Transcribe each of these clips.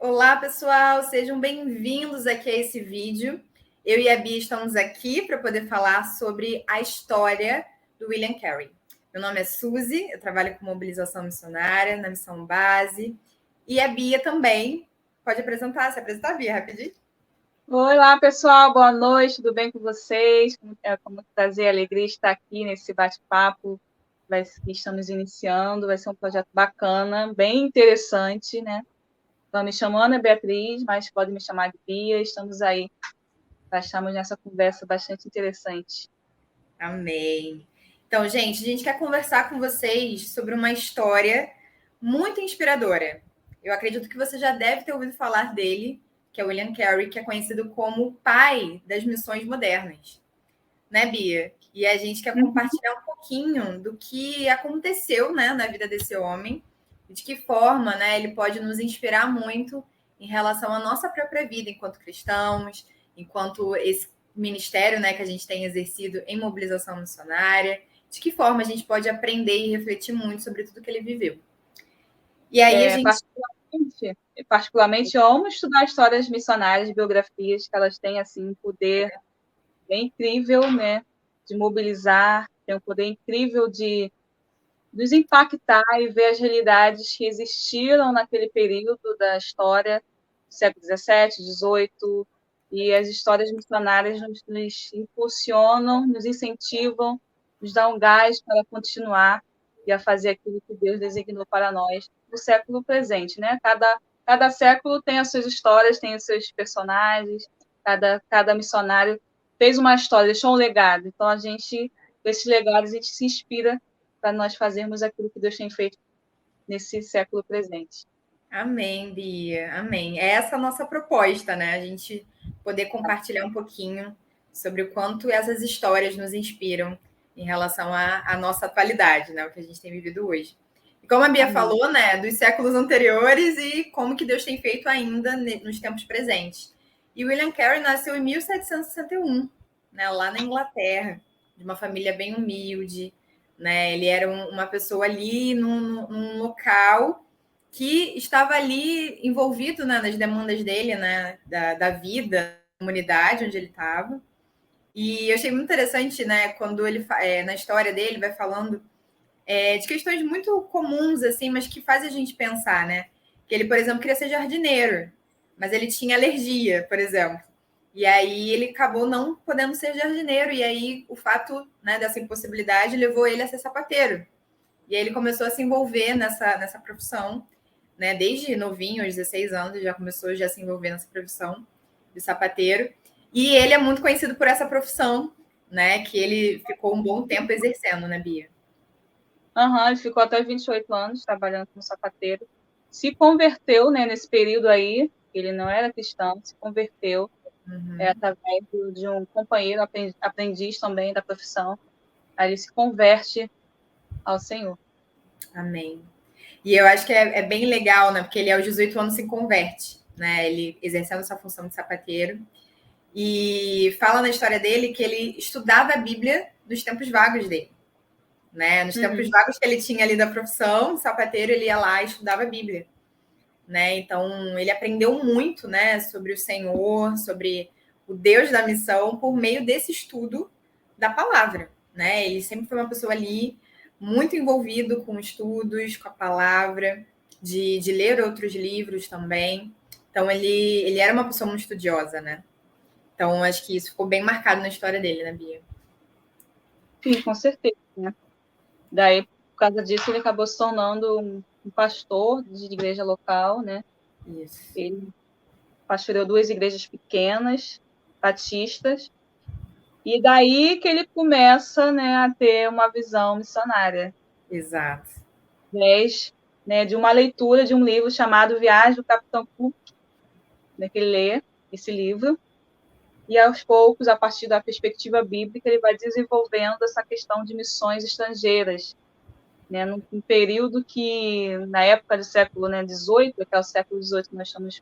Olá, pessoal, sejam bem-vindos aqui a esse vídeo. Eu e a Bia estamos aqui para poder falar sobre a história do William Carey. Meu nome é Suzy, eu trabalho com mobilização missionária na Missão Base. E a Bia também. Pode se apresentar, Bia, rapidinho? Olá, pessoal, boa noite, tudo bem com vocês? Como prazer e alegria estar aqui nesse bate-papo que estamos iniciando. Vai ser um projeto bacana, bem interessante, né? Então, me chamando é Beatriz, mas pode me chamar de Bia. Estamos aí, estamos nessa conversa bastante interessante. Amém. Então, gente, a gente quer conversar com vocês sobre uma história muito inspiradora. Eu acredito que você já deve ter ouvido falar dele, que é William Carey, que é conhecido como o pai das missões modernas, né, Bia? E a gente quer compartilhar um pouquinho do que aconteceu, né, na vida desse homem, e de que forma, né, ele pode nos inspirar muito em relação à nossa própria vida enquanto cristãos, enquanto esse ministério, né, que a gente tem exercido em mobilização missionária, de que forma a gente pode aprender e refletir muito sobre tudo que ele viveu. E aí a gente Particularmente, eu amo estudar histórias missionárias, biografias, que elas têm assim um poder bem incrível, né, de mobilizar, tem um poder incrível de nos impactar e ver as realidades que existiram naquele período da história do século XVII, XVIII, e as histórias missionárias nos impulsionam, nos incentivam, nos dão um gás para continuar e a fazer aquilo que Deus designou para nós no século presente, né? Cada século tem as suas histórias, tem os seus personagens, cada missionário fez uma história, deixou um legado. Então, desses legados, a gente se inspira para nós fazermos aquilo que Deus tem feito nesse século presente. Amém, Bia. Amém. É essa a nossa proposta, né? A gente poder compartilhar um pouquinho sobre o quanto essas histórias nos inspiram em relação à nossa atualidade, né? O que a gente tem vivido hoje. E como a Bia Amém. falou, né? Dos séculos anteriores e como que Deus tem feito ainda nos tempos presentes. E William Carey nasceu em 1761, né? Lá na Inglaterra, de uma família bem humilde, né? Ele era uma pessoa ali num local que estava ali envolvido, né, nas demandas dele, né, da vida, da comunidade onde ele estava. E eu achei muito interessante, né, quando ele, na história dele, vai falando de questões muito comuns, assim, mas que fazem a gente pensar, né? Que ele, por exemplo, queria ser jardineiro, mas ele tinha alergia, por exemplo. E aí ele acabou não podendo ser jardineiro, e aí o fato, né, dessa impossibilidade levou ele a ser sapateiro. E aí ele começou a se envolver nessa profissão, né? Desde novinho, aos 16 anos, ele já começou a se envolver nessa profissão de sapateiro. E ele é muito conhecido por essa profissão, né? Que ele ficou um bom tempo exercendo, né, Bia? Ele ficou até 28 anos trabalhando como sapateiro. Se converteu, né, nesse período aí, ele não era cristão, se converteu através de um companheiro, aprendiz também da profissão. Aí ele se converte ao Senhor. Amém. E eu acho que é bem legal, né? Porque ele aos 18 anos se converte, né? Ele exercendo essa função de sapateiro. E fala na história dele que ele estudava a Bíblia nos tempos vagos dele. Né? Nos tempos vagos que ele tinha ali da profissão, sapateiro, ele ia lá e estudava a Bíblia. Né? Então, ele aprendeu muito, né, sobre o Senhor, sobre o Deus da missão, por meio desse estudo da palavra. Né? Ele sempre foi uma pessoa ali muito envolvido com estudos, com a palavra, de ler outros livros também. Então, ele era uma pessoa muito estudiosa, né? Então, acho que isso ficou bem marcado na história dele, né, Bia? Sim, com certeza. Né? Daí, por causa disso, ele acabou se tornando um pastor de igreja local, né? Isso. Ele pastoreou 2 igrejas pequenas, batistas, e daí que ele começa, né, a ter uma visão missionária, Exato. através, né, de uma leitura de um livro chamado Viagem do Capitão Cook, né, que ele lê esse livro, e aos poucos, a partir da perspectiva bíblica, ele vai desenvolvendo essa questão de missões estrangeiras, né, num período que, na época do século, né, 18, que é o século 18 que nós estamos,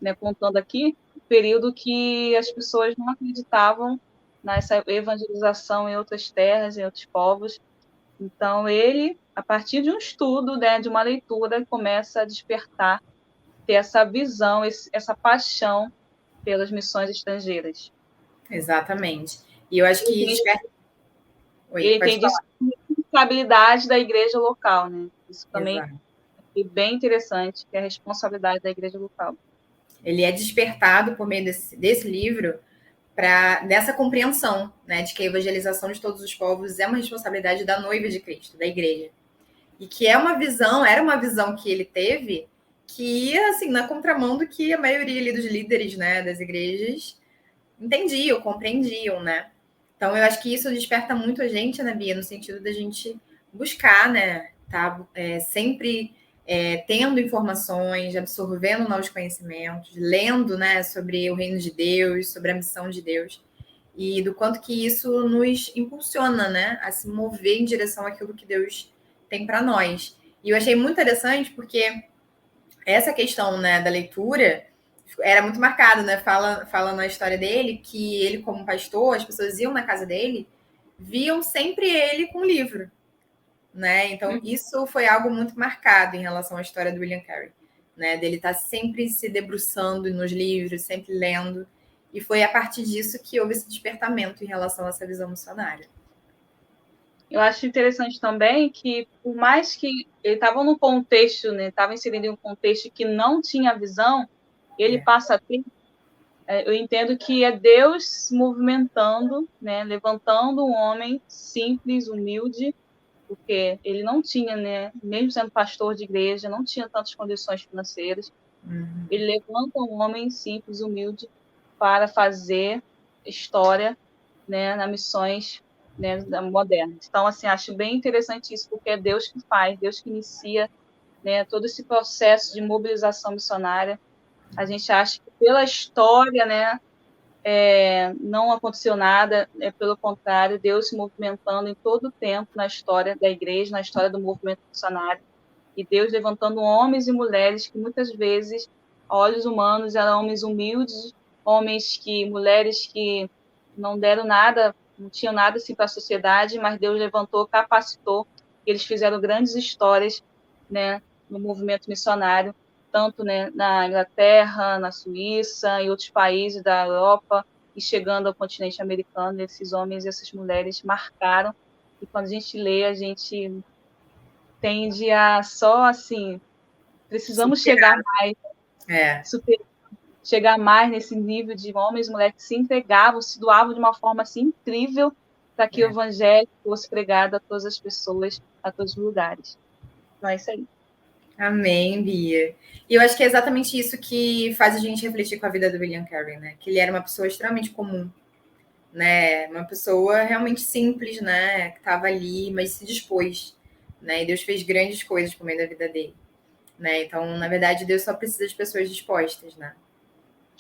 né, contando aqui, período que as pessoas não acreditavam nessa evangelização em outras terras, em outros povos. Então, ele, a partir de um estudo, né, de uma leitura, começa a despertar ter essa visão, essa paixão pelas missões estrangeiras. Exatamente. E eu acho que ele tem disso responsabilidade da igreja local, né? Isso também é bem interessante, que é a responsabilidade da igreja local. Ele é despertado por meio desse livro dessa compreensão, né, de que a evangelização de todos os povos é uma responsabilidade da noiva de Cristo, da igreja. E que era uma visão que ele teve que ia, assim, na contramão do que a maioria ali dos líderes, né, das igrejas entendiam, compreendiam, né? Então, eu acho que isso desperta muito a gente, né, Bia, no sentido da gente buscar, né, tá sempre tendo informações, absorvendo novos conhecimentos, lendo, né, sobre o reino de Deus, sobre a missão de Deus, e do quanto que isso nos impulsiona, né, a se mover em direção àquilo que Deus tem para nós. E eu achei muito interessante porque essa questão, né, da leitura era muito marcado, né? Fala na história dele que ele, como pastor, as pessoas iam na casa dele, viam sempre ele com o livro, né? Então, isso foi algo muito marcado em relação à história do William Carey, né? Dele estar sempre se debruçando nos livros, sempre lendo. E foi a partir disso que houve esse despertamento em relação a essa visão missionária. Eu acho interessante também que, por mais que ele estava num contexto, né, estava inserido em um contexto que não tinha visão, ele passa a ter. Eu entendo que é Deus movimentando, né, levantando um homem simples, humilde, porque ele não tinha, né, mesmo sendo pastor de igreja, não tinha tantas condições financeiras. Ele levanta um homem simples, humilde, para fazer história, né, nas missões, né, modernas. Então, assim, acho bem interessante isso, porque é Deus que faz, Deus que inicia, né, todo esse processo de mobilização missionária. A gente acha que pela história, né, não aconteceu nada, pelo contrário, Deus se movimentando em todo o tempo na história da igreja, na história do movimento missionário, e Deus levantando homens e mulheres que muitas vezes, a olhos humanos, eram homens humildes, mulheres que não deram nada, não tinham nada assim para a sociedade, mas Deus levantou, capacitou, e eles fizeram grandes histórias, né, no movimento missionário, tanto, né, na Inglaterra, na Suíça e outros países da Europa, e chegando ao continente americano, esses homens e essas mulheres marcaram, e quando a gente lê, a gente tende a só, assim, precisamos chegar mais, chegar mais nesse nível de homens e mulheres que se entregavam, se doavam de uma forma assim incrível para que o evangelho fosse pregado a todas as pessoas, a todos os lugares. Então é isso aí. Amém, Bia. E eu acho que é exatamente isso que faz a gente refletir com a vida do William Carey, né? Que ele era uma pessoa extremamente comum, né? Uma pessoa realmente simples, né? Que estava ali, mas se dispôs, né? E Deus fez grandes coisas por meio da vida dele, né? Então, na verdade, Deus só precisa de pessoas dispostas, né?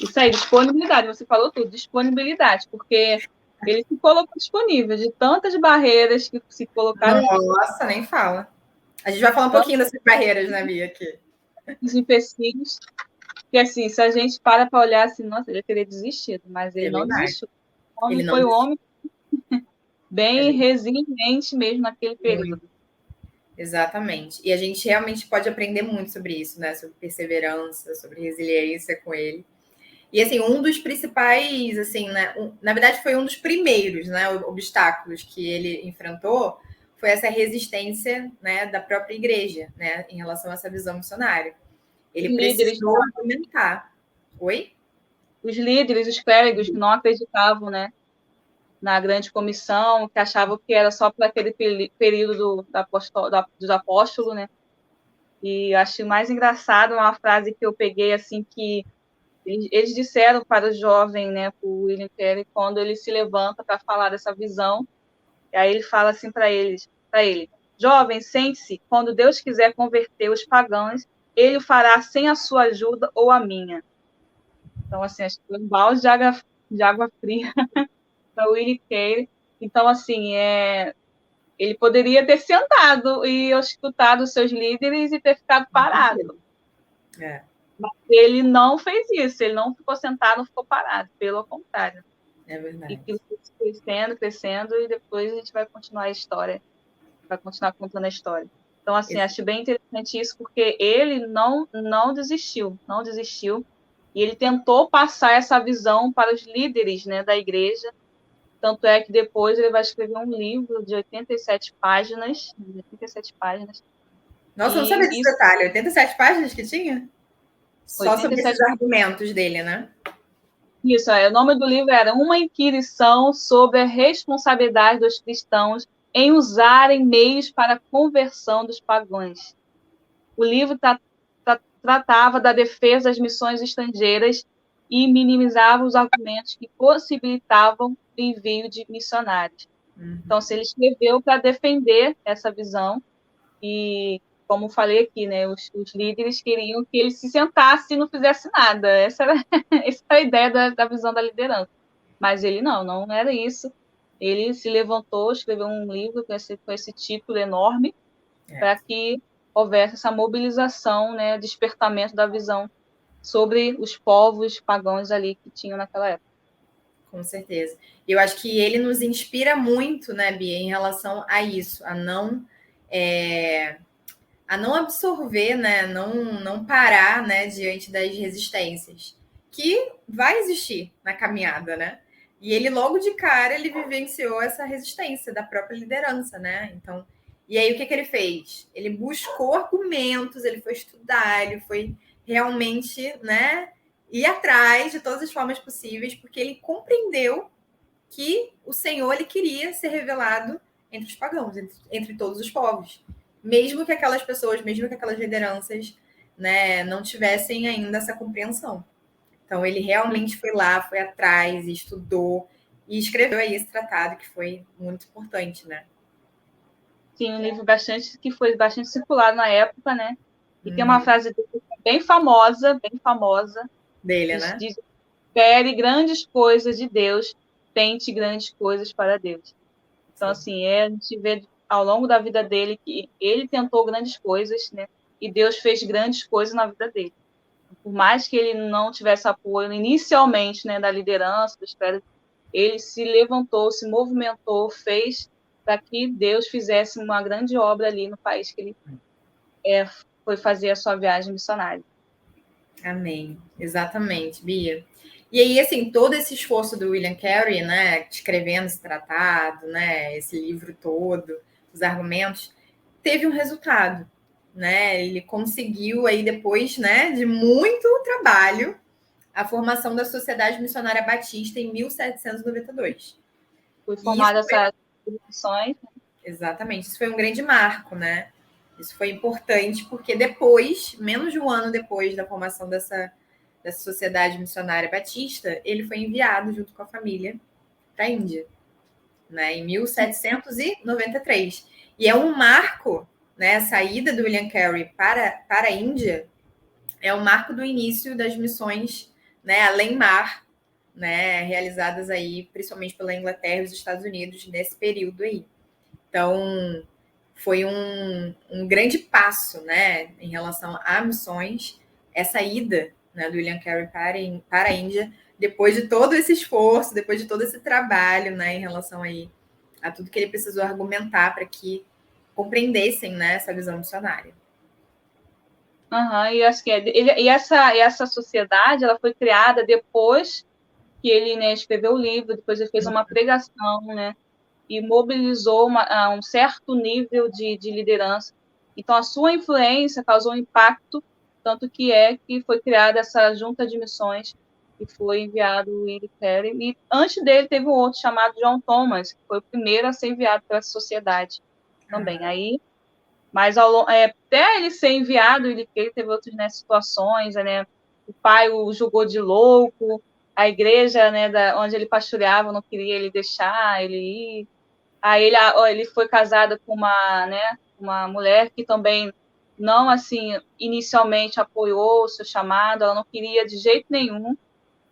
Isso aí, disponibilidade. Você falou tudo, disponibilidade, porque ele se colocou disponível de tantas barreiras que se colocaram. Nossa, nem fala. A gente vai falar um pouquinho dessas barreiras, né, Bia, aqui. Os empecilhos. Que assim, se a gente para olhar assim, nossa, ele teria desistido, mas ele não desistiu. O homem foi um homem bem resiliente mesmo naquele período. Exatamente. E a gente realmente pode aprender muito sobre isso, né? Sobre perseverança, sobre resiliência com ele. E assim, um dos principais, assim, né? Na verdade, foi um dos primeiros, né? Obstáculos que ele enfrentou foi essa resistência, né? Da própria igreja, né? Em relação a essa visão missionária. Ele precisou argumentar. Oi? Os líderes, os clérigos que não acreditavam, né? Na grande comissão, que achavam que era só para aquele período dos apóstolos, né? E acho mais engraçado uma frase que eu peguei, assim, que eles disseram para o jovem, né, para o William Carey, quando ele se levanta para falar dessa visão, e aí ele fala assim para ele, jovem, sente-se, quando Deus quiser converter os pagãos, ele o fará sem a sua ajuda ou a minha. Então, assim, acho que foi um balde de água fria para o William Carey. Então, assim, ele poderia ter sentado e escutado os seus líderes e ter ficado parado. Mas ele não fez isso, ele não ficou sentado, não ficou parado, pelo contrário. É verdade. E que crescendo, e depois a gente vai continuar a história, vai continuar contando a história. Então, assim, acho bem interessante isso, porque ele não desistiu, e ele tentou passar essa visão para os líderes, né, da igreja. Tanto é que depois ele vai escrever um livro de 87 páginas. 87 páginas. Nossa, eu não sabia desse detalhe. 87 páginas que tinha? Só sobre esses 87 argumentos dele, né? Isso, o nome do livro era Uma Inquirição sobre a Responsabilidade dos Cristãos em Usarem Meios para a Conversão dos Pagãos. O livro tratava da defesa das missões estrangeiras e minimizava os argumentos que possibilitavam o envio de missionários. Então, ele escreveu para defender essa visão e, como falei aqui, né, os líderes queriam que ele se sentasse e não fizesse nada. Essa era a ideia da visão da liderança. Mas ele não era isso. Ele se levantou, escreveu um livro com esse título enorme para que houvesse essa mobilização, né, despertamento da visão sobre os povos pagãos ali que tinham naquela época. Com certeza. Eu acho que ele nos inspira muito, né, Bia, em relação a isso, a não absorver, né, não parar, né, diante das resistências que vai existir na caminhada, né? E ele logo de cara ele vivenciou essa resistência da própria liderança, né? Então, e aí o que ele fez? Ele buscou argumentos, ele foi estudar, ele foi realmente, né, ir atrás de todas as formas possíveis, porque ele compreendeu que o Senhor ele queria ser revelado entre os pagãos, entre todos os povos, mesmo que aquelas pessoas, mesmo que aquelas lideranças, né, não tivessem ainda essa compreensão. Então ele realmente foi lá, foi atrás, estudou e escreveu aí esse tratado que foi muito importante, né? Sim, um livro que foi bastante circulado na época, né? E tem uma frase bem famosa dele, né? Diz: espere grandes coisas de Deus, tente grandes coisas para Deus. Então, assim, a gente vê ao longo da vida dele que ele tentou grandes coisas, né? E Deus fez grandes coisas na vida dele. Por mais que ele não tivesse apoio inicialmente, né, da liderança, dos caras, ele se levantou, se movimentou, fez para que Deus fizesse uma grande obra ali no país que ele foi fazer a sua viagem missionária. Amém. Exatamente, Bia. E aí, assim, todo esse esforço do William Carey, né, escrevendo esse tratado, né, esse livro todo, os argumentos, teve um resultado, né? Ele conseguiu aí depois, né, de muito trabalho, a formação da Sociedade Missionária Batista em 1792. Foi formada essas instituições. Exatamente, isso foi um grande marco, né? Isso foi importante porque depois, menos de um ano depois da formação dessa Sociedade Missionária Batista, ele foi enviado junto com a família para a Índia, né, em 1793. E é um marco, né, a saída do William Carey para a Índia é um marco do início das missões, né, além-mar, né, realizadas aí principalmente pela Inglaterra e os Estados Unidos nesse período aí. Então, foi um grande passo, né, em relação a missões, essa ida, né, do William Carey para a Índia, depois de todo esse esforço, depois de todo esse trabalho, né, em relação aí a tudo que ele precisou argumentar para que compreendessem, né, essa visão missionária. E acho que essa sociedade ela foi criada depois que ele, né, escreveu o livro, depois ele fez uma pregação, né, e mobilizou um certo nível de liderança. Então, a sua influência causou um impacto, tanto que foi criada essa junta de missões e foi enviado o William Carey. E antes dele teve um outro chamado John Thomas, que foi o primeiro a ser enviado pela sociedade também. Aí, mas até ele ser enviado, ele teve outras, né, situações, né? O pai o julgou de louco, a igreja, né, onde ele pastoreava não queria ele deixar ele ir. Aí ele foi casado com uma mulher que também não, assim, inicialmente apoiou o seu chamado, ela não queria de jeito nenhum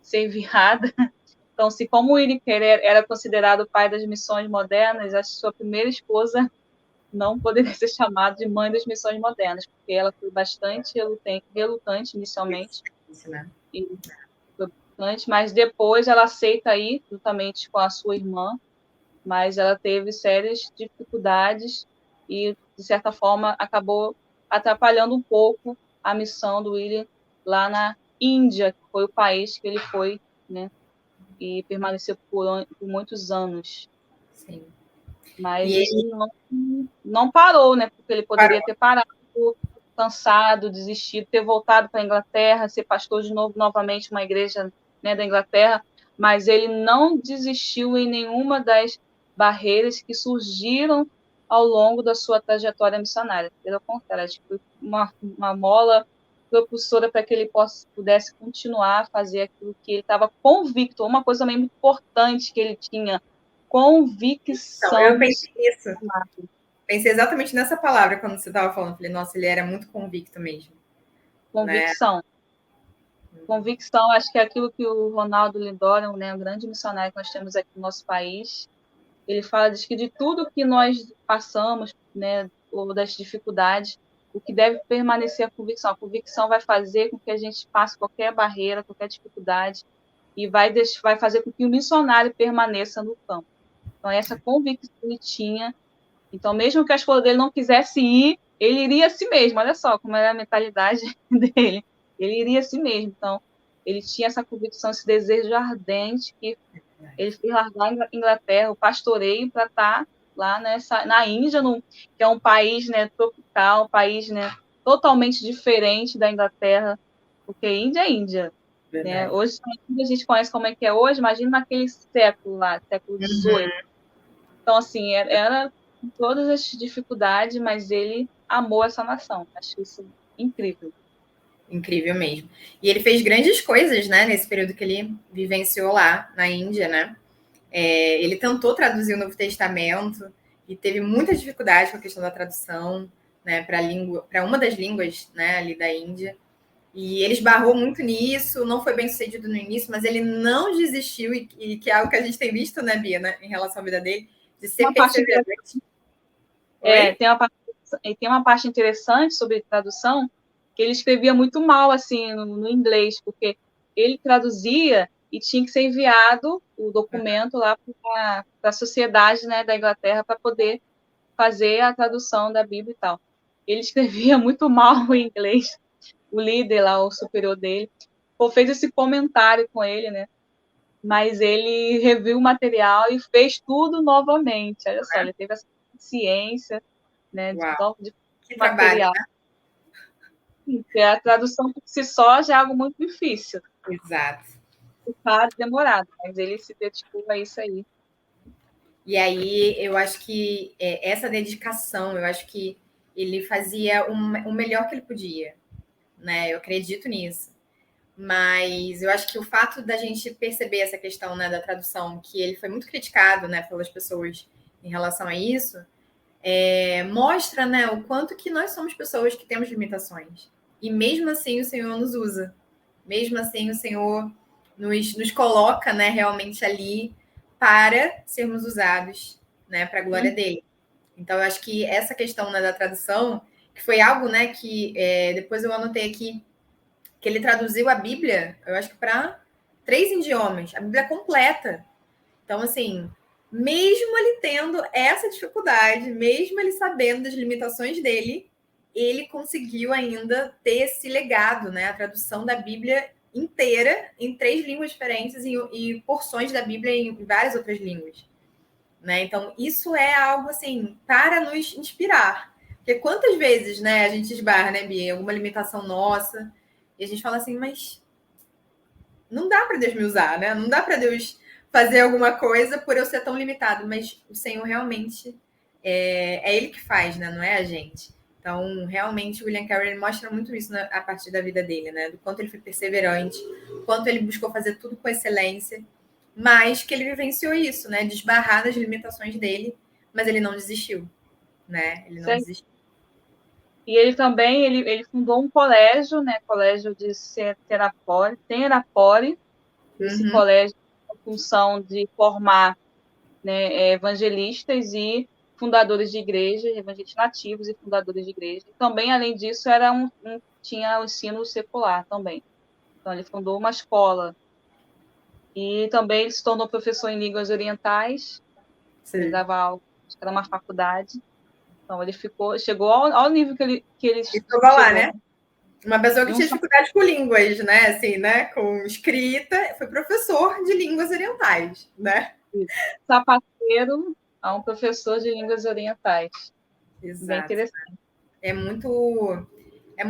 ser enviada. Então, se como o William Carey era considerado o pai das missões modernas, a sua primeira esposa não poderia ser chamada de mãe das missões modernas, porque ela foi bastante relutante inicialmente. Mas depois ela aceita ir, juntamente com a sua irmã, mas ela teve sérias dificuldades e, de certa forma, acabou atrapalhando um pouco a missão do William lá na Índia, que foi o país que ele foi, né, e permaneceu por muitos anos. Sim. Mas E isso ele não parou, né, porque ele parou. poderia ter parado, cansado, desistido, ter voltado para a Inglaterra, ser pastor de novo, novamente, uma igreja, né, da Inglaterra, mas ele não desistiu em nenhuma das barreiras que surgiram ao longo da sua trajetória missionária. Pelo contrário, acho que foi uma mola propulsora para que ele pudesse continuar a fazer aquilo que ele estava convicto. Uma coisa também muito importante que ele tinha, Então, eu convicção. pensei nisso. Pensei exatamente nessa palavra quando você estava falando. Falei, nossa, ele era muito convicto mesmo. Né? Convicção. Convicção, acho que é aquilo que o Ronaldo Lindor, né, um grande missionário que nós temos aqui no nosso país, ele fala diz que de tudo que nós passamos, né, ou das dificuldades, o que deve permanecer é a convicção. A convicção vai fazer com que a gente passe qualquer barreira, qualquer dificuldade, e vai fazer com que o missionário permaneça no campo. Então, essa convicção ele tinha. Então, mesmo que a esposa dele não quisesse ir, ele iria a si mesmo. Olha só como era a mentalidade dele. Ele iria a si mesmo. Então, ele tinha essa convicção, esse desejo ardente que ele fez largar a Inglaterra, o pastoreio, para estar lá na Índia, que é um país, né, tropical, um país, né, totalmente diferente da Inglaterra, porque Índia é Índia. Né? Hoje a gente conhece como é que é hoje, imagina naquele século lá, século XVIII. Então, assim, era com todas as dificuldades, mas ele amou essa nação. Acho isso incrível. Incrível mesmo. E ele fez grandes coisas, né, nesse período que ele vivenciou lá na Índia, né? Ele tentou traduzir o Novo Testamento e teve muita dificuldade com a questão da tradução, né, para uma das línguas, né, ali da Índia. E ele esbarrou muito nisso, não foi bem sucedido no início, mas ele não desistiu, e que é algo que a gente tem visto, né, Bia, né, em relação à vida dele, de ser Uma parte perseverante. tem uma parte interessante sobre tradução, que ele escrevia muito mal assim no inglês, porque ele traduzia e tinha que ser enviado o documento lá para a sociedade, né, da Inglaterra para poder fazer a tradução da Bíblia e tal. Ele escrevia muito mal em inglês. O líder lá, o superior dele, fez esse comentário com ele, né? Mas ele reviu o material e fez tudo novamente. Olha só, ele teve essa ciência, né, de que material. Trabalho, né? Porque a tradução por si só já é algo muito difícil. Exato. Demorado, mas ele se dedicou a isso aí. E aí eu acho que essa dedicação, eu acho que ele fazia o melhor que ele podia, né? Eu acredito nisso. Mas eu acho que o fato da gente perceber essa questão, né, da tradução, que ele foi muito criticado, né, pelas pessoas em relação a isso, mostra, né, o quanto que nós somos pessoas que temos limitações. E mesmo assim o Senhor nos usa. Mesmo assim o Senhor nos coloca, né, realmente ali para sermos usados, né, para a glória dele. Então eu acho que essa questão, né, da tradução, que foi algo, né, que depois eu anotei aqui, que ele traduziu a Bíblia, eu acho que para 3 idiomas, a Bíblia completa. Então, assim, mesmo ele tendo essa dificuldade, mesmo ele sabendo das limitações dele, ele conseguiu ainda ter esse legado, né? A tradução da Bíblia inteira em 3 línguas diferentes e porções da Bíblia em várias outras línguas. Né? Então, isso é algo assim para nos inspirar. Porque quantas vezes, né, a gente esbarra, né, Bia, alguma limitação nossa, e a gente fala assim, mas não dá para Deus me usar, né? Não dá para Deus fazer alguma coisa por eu ser tão limitado, mas o Senhor realmente é Ele que faz, né? Não é a gente. Então, realmente, o William Carey mostra muito isso a partir da vida dele, né? Do quanto ele foi perseverante, quanto ele buscou fazer tudo com excelência, mas que ele vivenciou isso, né? Desbarrar das limitações dele, mas ele não desistiu, né? Ele não desistiu. E ele também ele fundou um colégio, né? Colégio de Terapore. Esse colégio tem a função de formar, né, evangelistas e fundadores de igrejas, evangelistas nativos e fundadores de igreja. E também, além disso, tinha o ensino secular também. Então, ele fundou uma escola. E também ele se tornou professor em línguas orientais. Sim. Ele dava aula, acho que era uma faculdade. Então, ele chegou ao nível que ele Chegou chegou. lá, né? Uma pessoa que Não tinha só dificuldade com línguas, né? Assim, né? Com escrita, foi professor de línguas orientais, né? sapateiro a um professor de línguas orientais. Bem Exato. interessante. É muito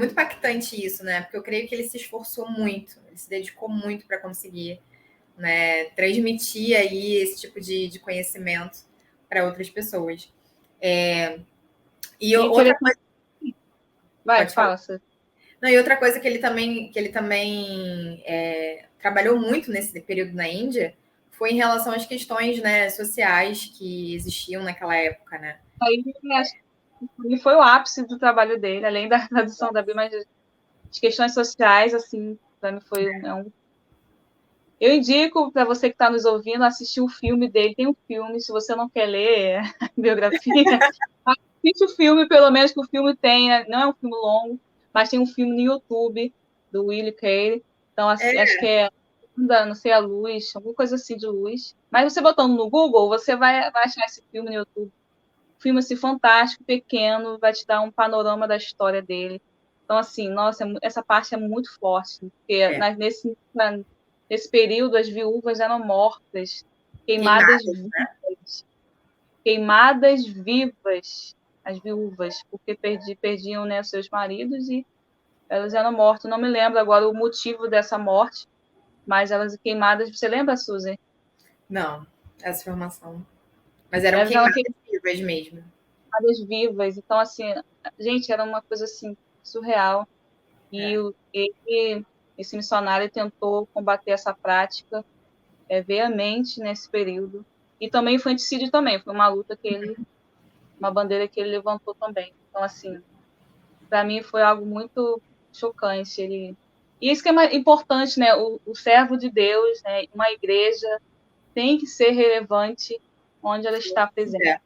impactante isso, né? Porque eu creio que ele se esforçou muito, ele se dedicou muito para conseguir, né, transmitir aí esse tipo de conhecimento para outras pessoas. E E outra interessante. coisa, Vai, pode falar. fala. Você. Não, e outra coisa que ele também trabalhou muito nesse período na Índia foi em relação às questões, né, sociais que existiam naquela época, né? Aí, acho que foi o ápice do trabalho dele, além da tradução da Bíblia, mas as questões sociais, assim, para mim foi Eu indico para você que está nos ouvindo assistir o filme dele. Tem um filme, se você não quer ler a biografia, assiste o filme, pelo menos que o filme tenha. Não é um filme longo, mas tem um filme no YouTube do Willie Carey. Então, acho que é, não sei, a luz, alguma coisa assim de luz. Mas você botando no Google, você vai achar esse filme no YouTube. Um filme assim, fantástico, pequeno, vai te dar um panorama da história dele. Então, assim, nossa, essa parte é muito forte, porque nesse período as viúvas eram mortas, queimadas Queimadas. vivas, queimadas vivas, as viúvas, porque perdiam, né, seus maridos e elas eram mortas. Não me lembro agora o motivo dessa morte, mas elas queimadas. Você lembra, Suzy? Não, essa informação. Mas eram Elas eram queimadas vivas mesmo. queimadas vivas. Então, assim, gente, era uma coisa assim surreal. E esse missionário tentou combater essa prática veemente nesse período. E também o infanticídio também, foi uma luta uma bandeira que ele levantou também. Então, assim, para mim foi algo muito chocante. E isso que é importante, né? O servo de Deus, né? Uma igreja tem que ser relevante onde ela está presente.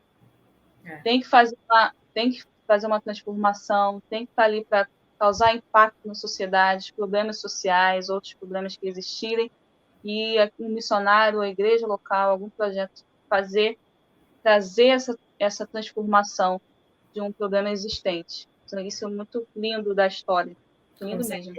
Tem que fazer uma transformação, tem que estar ali para causar impacto na sociedade, problemas sociais, outros problemas que existirem, e um missionário, a igreja local, algum projeto trazer essa transformação de um problema existente. Então, isso é muito lindo da história, lindo mesmo.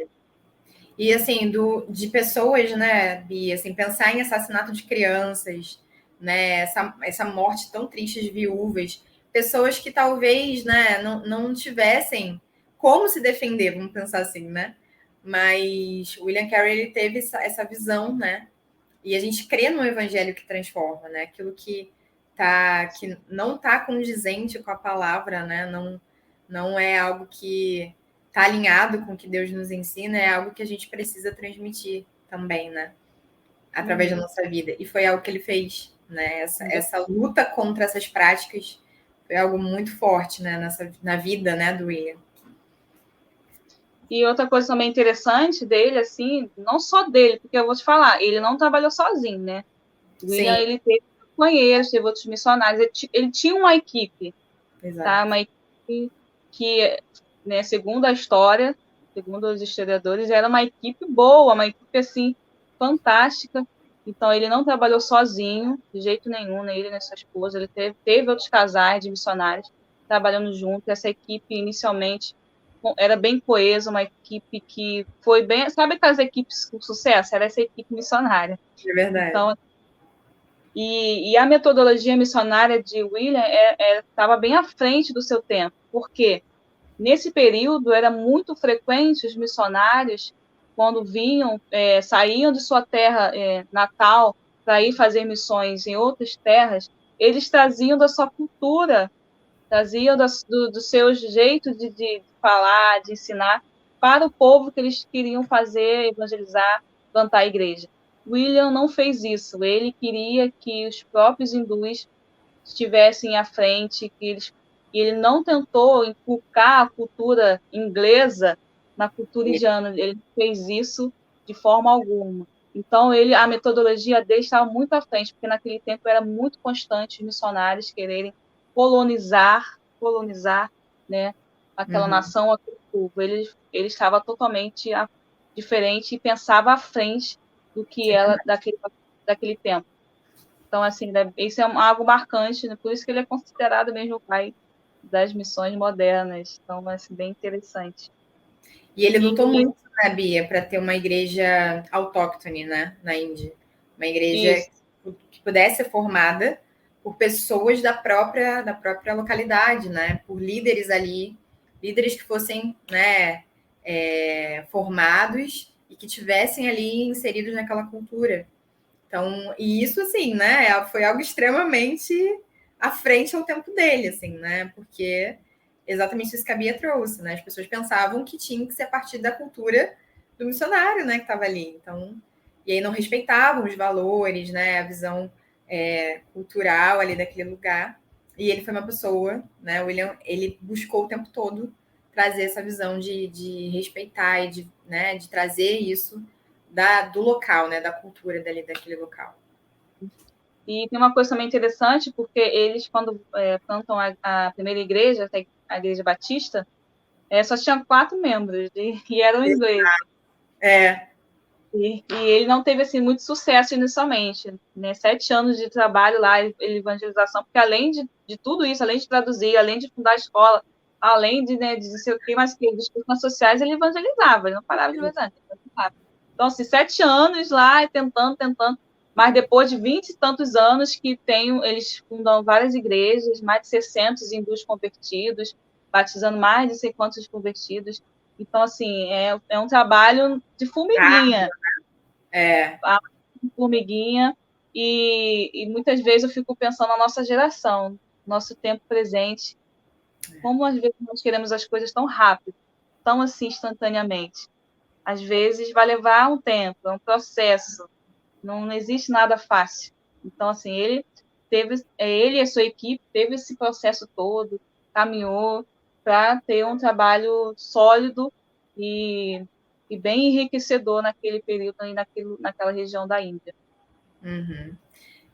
E assim, de pessoas, né, Bia, assim, pensar em assassinato de crianças, né, essa morte tão triste de viúvas, pessoas que talvez, né, não tivessem como se defender, vamos pensar assim, né? Mas William Carey, ele teve essa visão, né? E a gente crê no evangelho que transforma, né? Aquilo que não está condizente com a palavra, né? Não é algo que está alinhado com o que Deus nos ensina, é algo que a gente precisa transmitir também, né? Através da nossa vida. E foi algo que ele fez, né? Essa luta contra essas práticas foi algo muito forte, né? Na vida, né, do William. E outra coisa também interessante dele, assim, não só dele, porque eu vou te falar, ele não trabalhou sozinho, né? O William, ele teve companheiros, teve outros missionários, ele tinha uma equipe, tá? Uma equipe que, né, segundo a história, segundo os historiadores, era uma equipe boa, uma equipe, assim, fantástica. Então, ele não trabalhou sozinho, de jeito nenhum, nem ele nem sua esposa, ele teve outros casais de missionários trabalhando junto. Essa equipe, inicialmente, era bem coesa, uma equipe que foi bem... Sabe aquelas equipes com sucesso? Era essa equipe missionária. É verdade. Então, e a metodologia missionária de William estava bem à frente do seu tempo, porque nesse período era muito frequente os missionários, quando saíam de sua terra natal para ir fazer missões em outras terras, eles traziam da sua cultura, traziam do seu jeito de falar, de ensinar, para o povo que eles queriam fazer, evangelizar, plantar a igreja. William não fez isso. Ele queria que os próprios hindus estivessem à frente, ele não tentou inculcar a cultura inglesa na cultura indiana. Ele fez isso de forma alguma. Então, a metodologia dele estava muito à frente, porque naquele tempo era muito constante os missionários quererem colonizar, né, aquela nação, aquele povo. Ele estava totalmente diferente e pensava à frente do que ela daquele tempo. Então, assim, isso é algo marcante, né? Por isso que ele é considerado mesmo o pai das missões modernas. Então, vai ser bem interessante. E ele lutou muito, né, Bia, para ter uma igreja autóctone, né, na Índia. Uma igreja que pudesse ser formada por pessoas da própria localidade, né, por líderes ali, líderes que fossem, né, formados e que tivessem ali inseridos naquela cultura. Então, e isso, assim, né, foi algo extremamente à frente ao tempo dele, assim, né, porque exatamente isso que a Bia trouxe, né, as pessoas pensavam que tinha que ser a partir da cultura do missionário, né, que estava ali. Então, e aí não respeitavam os valores, né, a visão cultural ali daquele lugar. E ele foi uma pessoa, né, o William, ele buscou o tempo todo trazer essa visão de respeitar e de trazer isso do local, né, da cultura daquele local. E tem uma coisa também interessante, porque eles, quando plantam a primeira igreja, a Igreja Batista, só tinham 4 membros, e eram ingleses. E ele não teve assim, muito sucesso inicialmente, né? 7 anos de trabalho lá, evangelização, porque além de tudo isso, além de traduzir, além de fundar a escola, além de não sei o que, mas que discussões sociais, ele evangelizava, ele não parava de evangelizar. Então, assim, 7 anos lá, tentando, mas depois de 20 e tantos anos que eles fundam várias igrejas, mais de 600 hindus convertidos, batizando mais de sei quantos convertidos. Então, assim, é um trabalho de formiguinha. Formiguinha. E muitas vezes eu fico pensando na nossa geração, nosso tempo presente, como às vezes nós queremos as coisas tão rápido, tão assim instantaneamente. Às vezes vai levar um tempo, é um processo, não existe nada fácil. Então, assim, ele e a sua equipe teve esse processo todo, caminhou para ter um trabalho sólido e bem enriquecedor naquele período e naquela região da Índia. Uhum.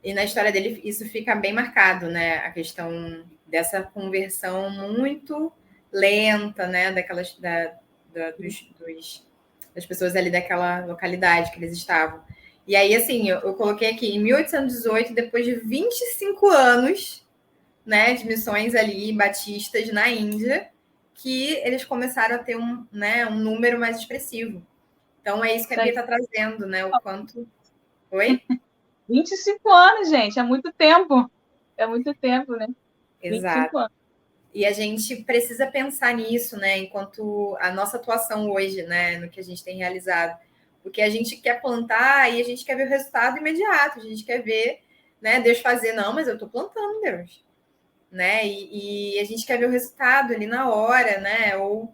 E na história dele isso fica bem marcado, né? A questão dessa conversão muito lenta, né? Das pessoas ali daquela localidade que eles estavam. E aí, assim, eu coloquei aqui, em 1818, depois de 25 anos, né, de missões ali batistas na Índia, que eles começaram a ter um número mais expressivo. Então, é isso que a Bia está trazendo, né? O quanto... Oi? 25 anos, gente, é muito tempo. É muito tempo, né? Exato. 25 anos. E a gente precisa pensar nisso, né? Enquanto a nossa atuação hoje, né? No que a gente tem realizado. Porque a gente quer plantar e a gente quer ver o resultado imediato. A gente quer ver, né? Deus fazer, não, mas eu estou plantando, Deus. Né? E a gente quer ver o resultado ali na hora, né? Ou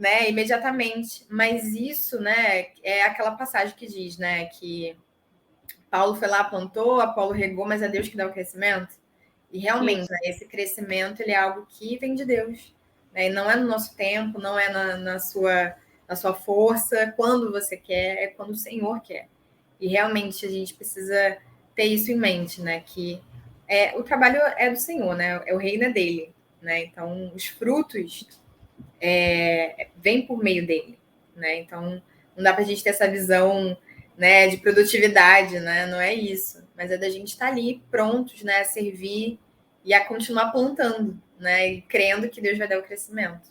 né, imediatamente. Mas isso, né, é aquela passagem que diz, né, que Paulo foi lá, plantou, Apolo regou, mas é Deus que dá o crescimento. E realmente, né, esse crescimento ele é algo que vem de Deus. Né, e não é no nosso tempo, não é na sua força, quando você quer, é quando o Senhor quer. E realmente a gente precisa ter isso em mente, né? Que o trabalho é do Senhor, né? O reino é dele. Né? Então, os frutos vêm por meio dele. Né? Então, não dá para a gente ter essa visão, né, de produtividade, né? Não é isso. Mas é da gente estar ali prontos, né, a servir e a continuar plantando, né? E crendo que Deus vai dar o crescimento.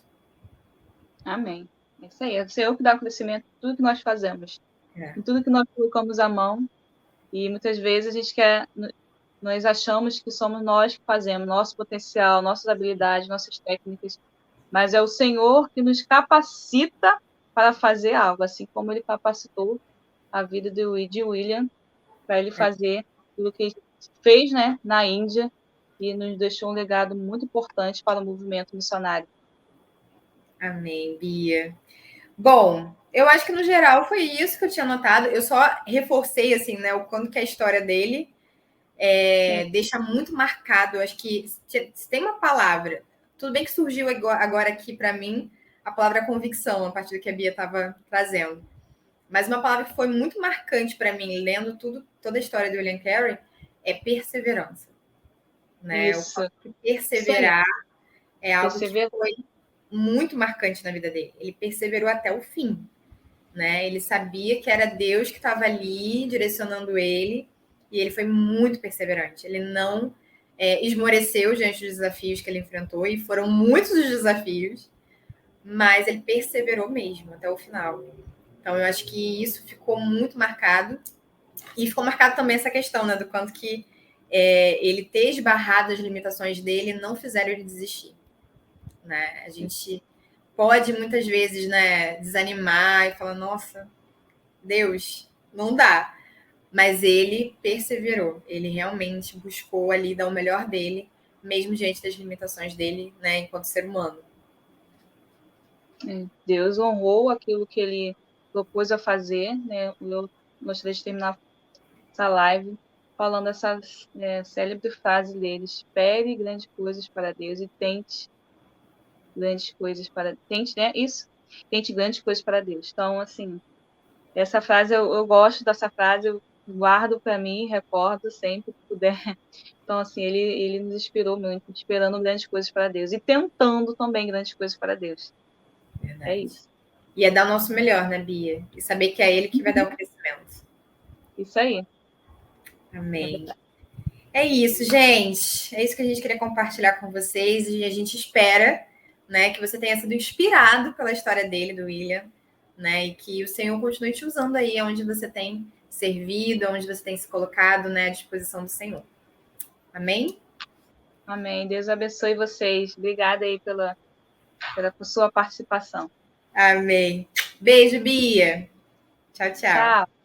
Amém. É isso aí. É o Senhor que dá o crescimento em tudo que nós fazemos. Em tudo que nós colocamos a mão. E muitas vezes a gente nós achamos que somos nós que fazemos, nosso potencial, nossas habilidades, nossas técnicas. Mas é o Senhor que nos capacita para fazer algo, assim como ele capacitou a vida de William para ele fazer aquilo que ele fez, né, na Índia e nos deixou um legado muito importante para o movimento missionário. Amém, Bia. Bom, eu acho que no geral foi isso que eu tinha notado. Eu só reforcei assim, né, o quanto que a história dele deixa muito marcado. Eu acho que se tem uma palavra, tudo bem que surgiu agora aqui para mim a palavra convicção, a partir do que a Bia estava trazendo. Mas uma palavra que foi muito marcante para mim, lendo toda a história do William Carey, é perseverança. Né? Isso. Perseverar é algo que foi muito marcante na vida dele. Ele perseverou até o fim. Né? Ele sabia que era Deus que estava ali direcionando ele e ele foi muito perseverante. Ele não esmoreceu diante dos desafios que ele enfrentou, e foram muitos os desafios, mas ele perseverou mesmo até o final. Então, eu acho que isso ficou muito marcado. E ficou marcado também essa questão, né, do quanto que ele ter esbarrado as limitações dele não fizeram ele desistir. Né? A gente pode, muitas vezes, né, desanimar e falar, nossa, Deus, não dá. Mas ele perseverou. Ele realmente buscou ali dar o melhor dele, mesmo diante das limitações dele, né, enquanto ser humano. Deus honrou aquilo que ele propôs a fazer, né? Eu gostaria de terminar essa live falando essa célebre frase dele: espere grandes coisas para Deus e tente grandes coisas para... Tente, né? Isso. Tente grandes coisas para Deus. Então, assim, essa frase, eu gosto dessa frase, eu guardo para mim, recordo sempre que puder. Então, assim, ele nos inspirou muito, esperando grandes coisas para Deus e tentando também grandes coisas para Deus. Verdade. É isso. E é dar o nosso melhor, né, Bia? E saber que é ele que vai dar o crescimento. Isso aí. Amém. É isso, gente. É isso que a gente queria compartilhar com vocês e a gente espera, né, que você tenha sido inspirado pela história dele, do William, né, e que o Senhor continue te usando aí onde você tem servido, onde você tem se colocado, né, à disposição do Senhor. Amém? Amém. Deus abençoe vocês. Obrigada aí pela sua participação. Amém. Beijo, Bia. Tchau, tchau. Tchau.